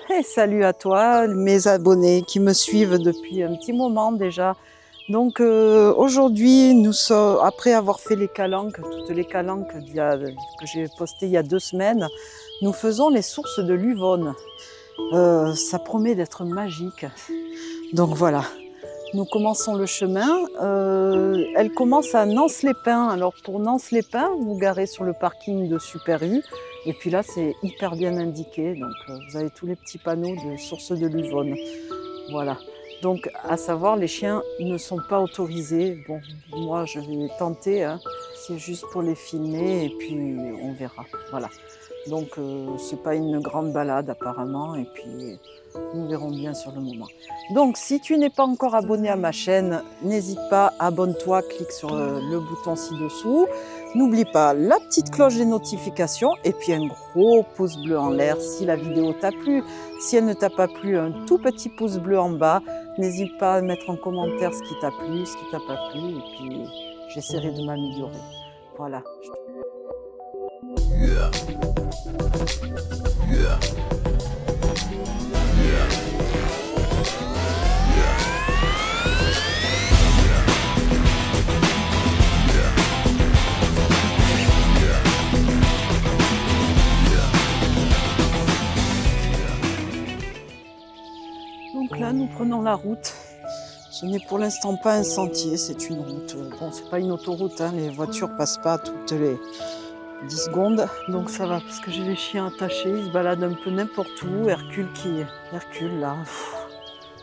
Et salut à toi, mes abonnés qui me suivent depuis un petit moment déjà. Donc aujourd'hui, nous sommes, après avoir fait les calanques, toutes les calanques que j'ai postées il y a 2 semaines, nous faisons les sources de l'Uvonne. Ça promet d'être magique. Donc voilà, nous commençons le chemin. Elle commence à Nance-les-Pins. Alors pour Nance-les-Pins, vous garez sur le parking de Super U. Et puis là, c'est hyper bien indiqué. Donc vous avez tous les petits panneaux de sources de l'Uvonne. Voilà. Donc à savoir, les chiens ne sont pas autorisés. Bon, moi je vais tenter. Hein. C'est juste pour les filmer et puis on verra. Voilà. Donc c'est pas une grande balade apparemment. Et puis nous verrons bien sur le moment. Donc, si tu n'es pas encore abonné à ma chaîne, n'hésite pas, abonne-toi, clique sur le bouton ci-dessous. N'oublie pas la petite cloche des notifications et puis un gros pouce bleu en l'air si la vidéo t'a plu. Si elle ne t'a pas plu, un tout petit pouce bleu en bas. N'hésite pas à mettre en commentaire ce qui t'a plu, ce qui t'a pas plu et puis j'essaierai de m'améliorer. Voilà. Donc là, nous prenons la route. Ce n'est pour l'instant pas un sentier, c'est une route. Bon, c'est pas une autoroute, hein, les voitures passent pas toutes les 10 secondes. Donc ça va, parce que j'ai les chiens attachés, ils se baladent un peu n'importe où. Hercule là,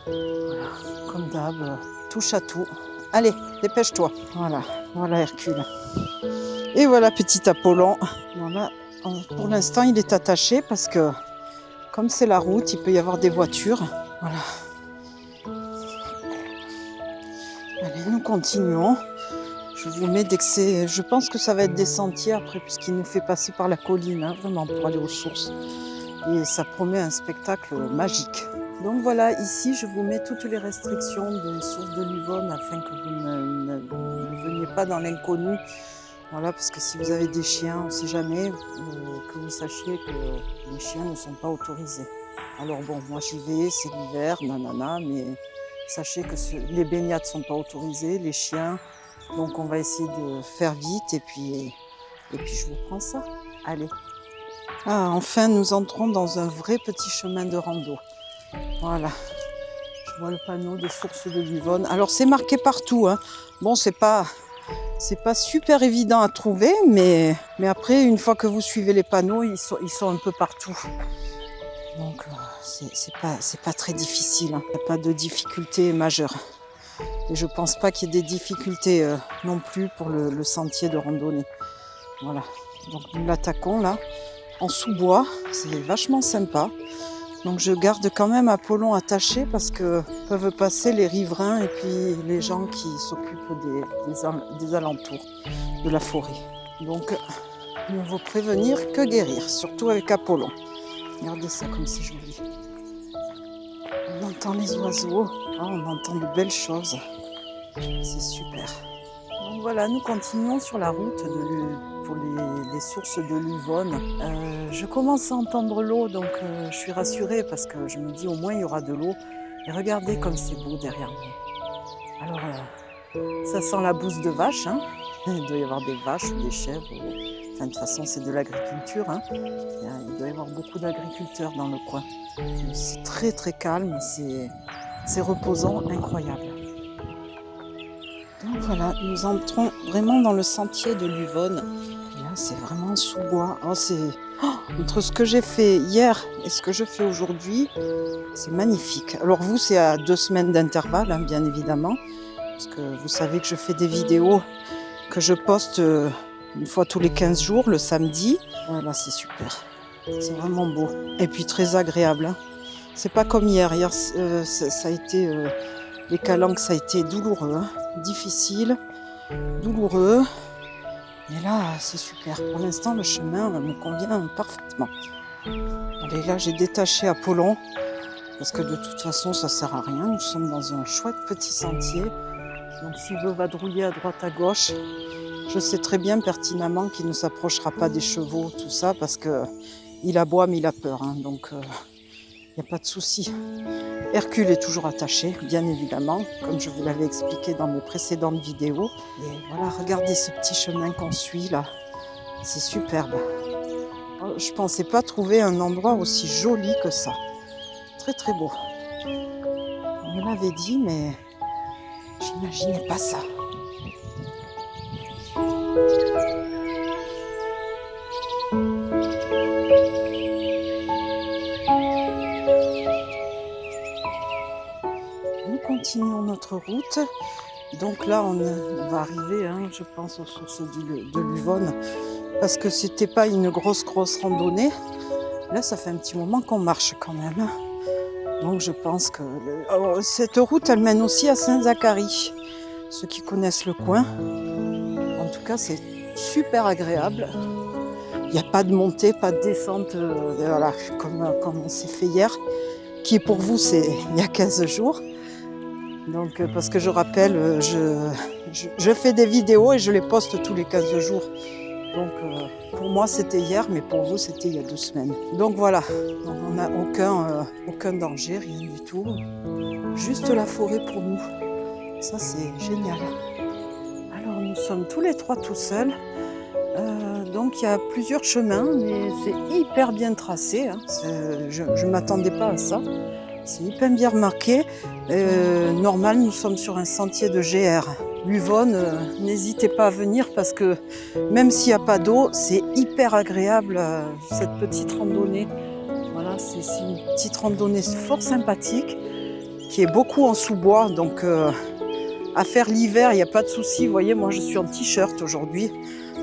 voilà, comme d'hab, touche à tout. Allez, dépêche-toi. Voilà Hercule. Et voilà petit Apollon. Voilà, pour l'instant il est attaché parce que comme c'est la route, il peut y avoir des voitures. Voilà. Allez, nous continuons. Je vous mets dès que c'est... Je pense que ça va être des sentiers après, puisqu'il nous fait passer par la colline, hein, vraiment, pour aller aux sources. Et ça promet un spectacle magique. Donc voilà, ici, je vous mets toutes les restrictions des sources de l'Uvonne afin que vous ne veniez pas dans l'inconnu. Voilà, parce que si vous avez des chiens, on ne sait jamais, que vous sachiez que les chiens ne sont pas autorisés. Alors bon, moi j'y vais, c'est l'hiver, nanana, mais sachez que les baignades ne sont pas autorisées, les chiens, donc on va essayer de faire vite et puis je vous prends ça. Allez. Ah, enfin nous entrons dans un vrai petit chemin de rando. Voilà. Je vois le panneau des sources de l'Uvonne. Alors c'est marqué partout, hein. Bon, c'est pas super évident à trouver, mais après, une fois que vous suivez les panneaux, ils sont un peu partout. Donc, c'est pas très difficile. Hein. Il n'y a pas de difficultés majeures. Et je ne pense pas qu'il y ait des difficultés non plus pour le sentier de randonnée. Voilà. Donc, nous l'attaquons là, en sous-bois. C'est vachement sympa. Donc, je garde quand même Apollon attaché parce que peuvent passer les riverains et puis les gens qui s'occupent des alentours de la forêt. Donc, mieux vaut prévenir que guérir, surtout avec Apollon. Regardez ça comme c'est joli. On entend les oiseaux, on entend de belles choses. C'est super. Donc voilà, nous continuons sur la route pour les sources de l'Uvonne. Je commence à entendre l'eau, donc je suis rassurée parce que je me dis au moins il y aura de l'eau. Et regardez comme c'est beau derrière nous. Alors, ça sent la bouse de vache. Hein. Il doit y avoir des vaches ou des chèvres. Enfin, de toute façon, c'est de l'agriculture. Hein. Il doit y avoir beaucoup d'agriculteurs dans le coin. C'est très très calme, c'est reposant, incroyable. Donc voilà, nous entrons vraiment dans le sentier de l'Uvonne. Là, c'est vraiment sous-bois. Entre ce que j'ai fait hier et ce que je fais aujourd'hui, c'est magnifique. Alors vous, c'est à 2 semaines d'intervalle, hein, bien évidemment. Parce que vous savez que je fais des vidéos que je poste une fois tous les 15 jours, le samedi. Voilà, c'est super. C'est vraiment beau. Et puis très agréable. Hein. C'est pas comme hier. Hier, ça a été... les calanques, ça a été douloureux. Hein. Difficile, douloureux. Mais là, c'est super. Pour l'instant, le chemin me convient parfaitement. Allez, là, j'ai détaché Apollon. Parce que de toute façon, ça sert à rien. Nous sommes dans un chouette petit sentier. Donc s'il veut vadrouiller à droite à gauche, je sais très bien pertinemment qu'il ne s'approchera pas des chevaux, tout ça, parce qu'il aboie mais il a peur. Hein, donc il n'y a pas de souci. Hercule est toujours attaché, bien évidemment, comme je vous l'avais expliqué dans mes précédentes vidéos. Et voilà, regardez ce petit chemin qu'on suit là. C'est superbe. Je ne pensais pas trouver un endroit aussi joli que ça. Très très beau. On me l'avait dit, mais j'imaginais pas ça. Nous continuons notre route. Donc là, on va arriver, je pense, aux sources de l'Uvonne, parce que c'était pas une grosse randonnée. Là, ça fait un petit moment qu'on marche quand même. Donc je pense que cette route, elle mène aussi à Saint-Zacharie. Ceux qui connaissent le coin. En tout cas, c'est super agréable. Il n'y a pas de montée, pas de descente, voilà, comme on s'est fait hier, qui pour vous, c'est il y a 15 jours. Donc, parce que je rappelle, je fais des vidéos et je les poste tous les 15 jours. Donc, pour moi, c'était hier, mais pour vous, c'était il y a 2 semaines. Donc voilà, on n'a aucun danger, rien du tout. Juste la forêt pour nous. Ça, c'est génial. Alors, nous sommes tous les 3 tout seuls. Donc, il y a plusieurs chemins, mais c'est hyper bien tracé. Je ne m'attendais pas à ça. C'est hyper bien remarqué. Normal, nous sommes sur un sentier de GR. L'Uvonne, n'hésitez pas à venir parce que même s'il n'y a pas d'eau, c'est hyper agréable cette petite randonnée. Voilà, c'est une petite randonnée fort sympathique qui est beaucoup en sous-bois. Donc à faire l'hiver, il n'y a pas de souci. Vous voyez, moi je suis en t-shirt aujourd'hui.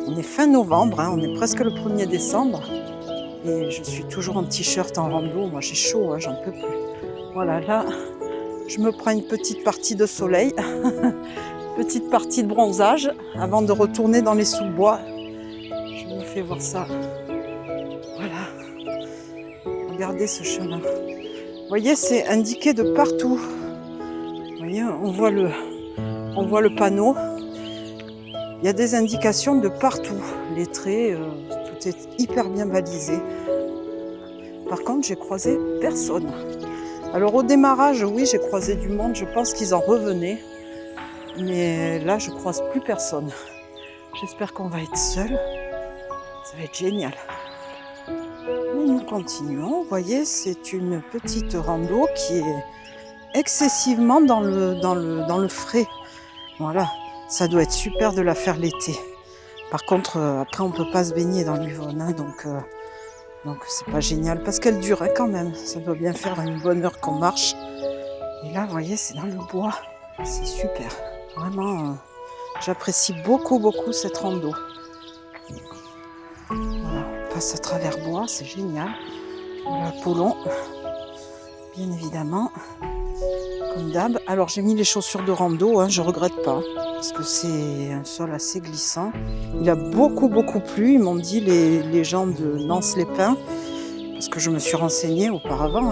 On est fin novembre, on est presque le 1er décembre. Et je suis toujours en t-shirt en rando. Moi j'ai chaud, j'en peux plus. Voilà, là, je me prends une petite partie de soleil, petite partie de bronzage, avant de retourner dans les sous-bois. Je vous fais voir ça. Voilà. Regardez ce chemin. Vous voyez, c'est indiqué de partout. Vous voyez, on voit le panneau. Il y a des indications de partout. Les traits, tout est hyper bien balisé. Par contre, j'ai croisé personne. Alors au démarrage, oui, j'ai croisé du monde, je pense qu'ils en revenaient. Mais là, je croise plus personne. J'espère qu'on va être seuls. Ça va être génial. Et nous continuons. Vous voyez, c'est une petite rando qui est excessivement dans le frais. Voilà, ça doit être super de la faire l'été. Par contre, après, on ne peut pas se baigner dans l'Uvonne, donc c'est pas génial, parce qu'elle dure quand même. Ça doit bien faire une bonne heure qu'on marche. Et là, vous voyez, c'est dans le bois. C'est super. Vraiment, j'apprécie beaucoup cette rando. Voilà, on passe à travers bois, c'est génial. Voilà, Apollon, bien évidemment, comme d'hab. Alors, j'ai mis les chaussures de rando, je regrette pas, parce que c'est un sol assez glissant. Il a beaucoup plu, ils m'ont dit les gens de Nance-les-Pins, parce que je me suis renseignée auparavant,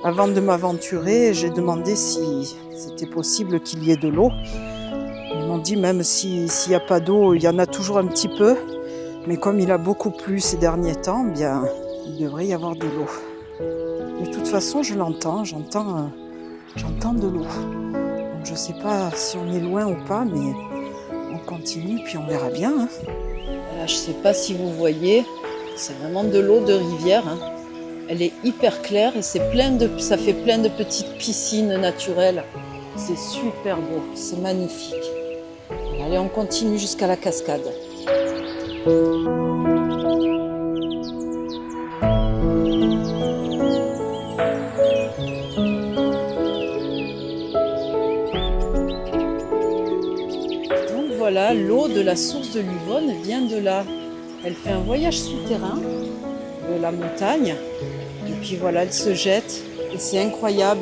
avant de m'aventurer. J'ai demandé si c'était possible qu'il y ait de l'eau. Ils m'ont dit même s'il n'y a pas d'eau, il y en a toujours un petit peu, mais comme il a beaucoup plu ces derniers temps, bien, il devrait y avoir de l'eau. De toute façon, je l'entends, j'entends de l'eau. Donc je ne sais pas si on est loin ou pas, mais on continue, puis on verra bien. Voilà, je ne sais pas si vous voyez, c'est vraiment de l'eau de rivière. Elle est hyper claire et ça fait plein de petites piscines naturelles. C'est super beau, c'est magnifique. Allez, on continue jusqu'à la cascade. Voilà, l'eau de la source de l'Uvonne vient de là. Elle fait un voyage souterrain de la montagne. Et puis voilà, elle se jette. Et c'est incroyable.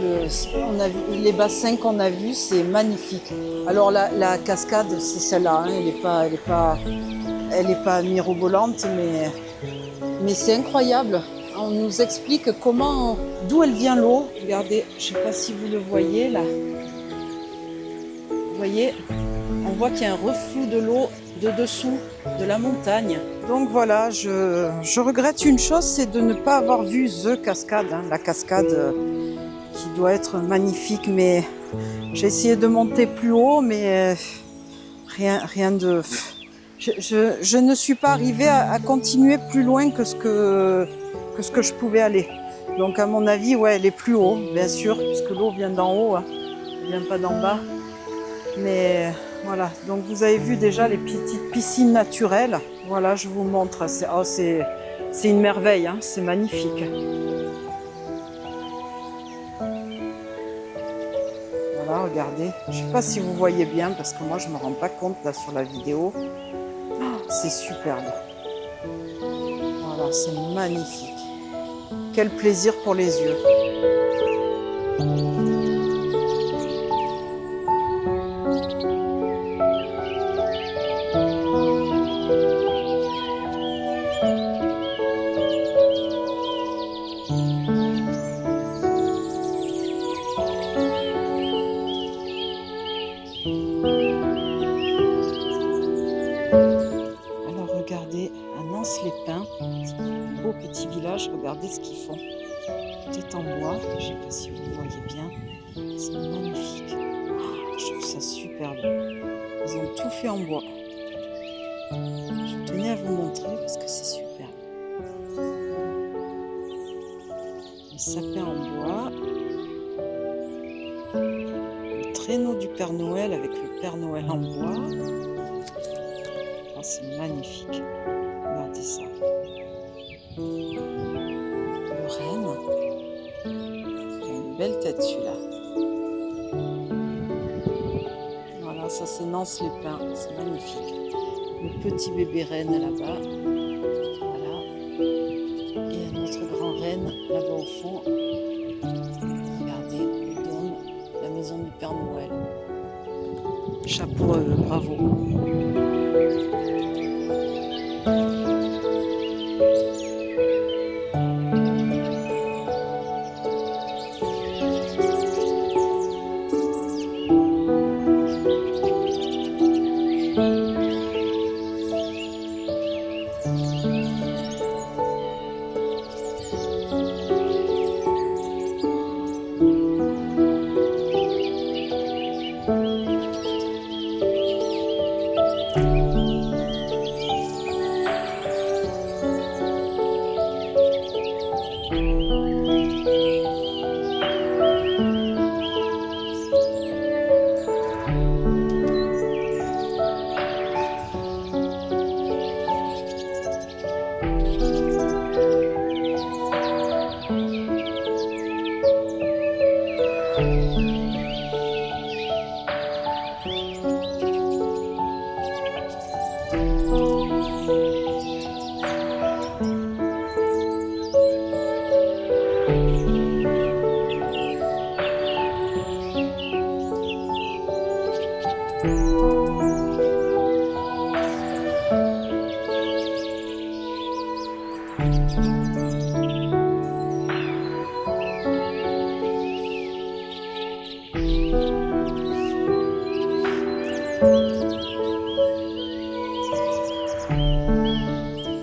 Les bassins qu'on a vus, c'est magnifique. Alors la cascade, c'est celle-là. Elle n'est pas mirobolante, mais c'est incroyable. On nous explique d'où elle vient l'eau. Regardez, je ne sais pas si vous le voyez là. Vous voyez ? On voit qu'il y a un reflux de l'eau de dessous de la montagne. Donc voilà, je regrette une chose, c'est de ne pas avoir vu The Cascade, hein, la cascade qui doit être magnifique, mais j'ai essayé de monter plus haut, mais rien de... Je ne suis pas arrivée à continuer plus loin que ce que je pouvais aller. Donc à mon avis, ouais, elle est plus haut, bien sûr, puisque l'eau vient d'en haut, hein, elle vient pas d'en bas. Mais voilà, donc vous avez vu déjà les petites piscines naturelles. Voilà, je vous montre, c'est une merveille, hein, c'est magnifique. Voilà, regardez, je ne sais pas si vous voyez bien, parce que moi je ne me rends pas compte là sur la vidéo. Oh, c'est superbe. Voilà, c'est magnifique. Quel plaisir pour les yeux. Alors regardez, à Nance-les-Pins, c'est un beau petit village, regardez ce qu'ils font. Tout est en bois, je ne sais pas si vous voyez bien, c'est magnifique. Oh, je trouve ça superbe. Ils ont tout fait en bois. Je tenais à vous montrer parce que c'est superbe. Les sapins en bois. Le traîneau du Père Noël avec le Père Noël en bois. Oh, c'est magnifique. Regardez ça. Le renne. Il a une belle tête celui-là. Voilà, ça c'est Nance-les-Pins. C'est magnifique. Le petit bébé renne là-bas. Voilà. Et un autre grand renne là-bas au fond. Regardez, le dôme, la maison du Père Noël. Chapeau, bravo.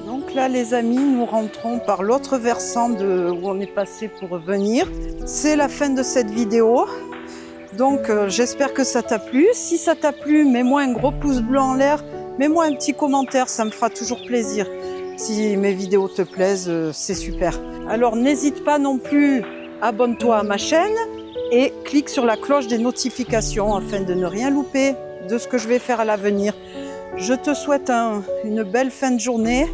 Donc là, les amis, nous rentrons par l'autre versant où on est passé pour venir. C'est la fin de cette vidéo. Donc j'espère que ça t'a plu. Si ça t'a plu, mets-moi un gros pouce bleu en l'air. Mets-moi un petit commentaire, ça me fera toujours plaisir. Si mes vidéos te plaisent, c'est super. Alors n'hésite pas non plus, abonne-toi à ma chaîne et clique sur la cloche des notifications afin de ne rien louper de ce que je vais faire à l'avenir. Je te souhaite une belle fin de journée.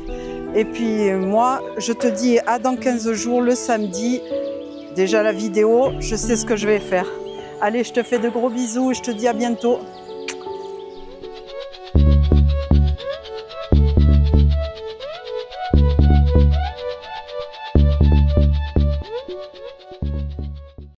Et puis moi, je te dis à dans 15 jours, le samedi. Déjà la vidéo, je sais ce que je vais faire. Allez, je te fais de gros bisous et je te dis à bientôt.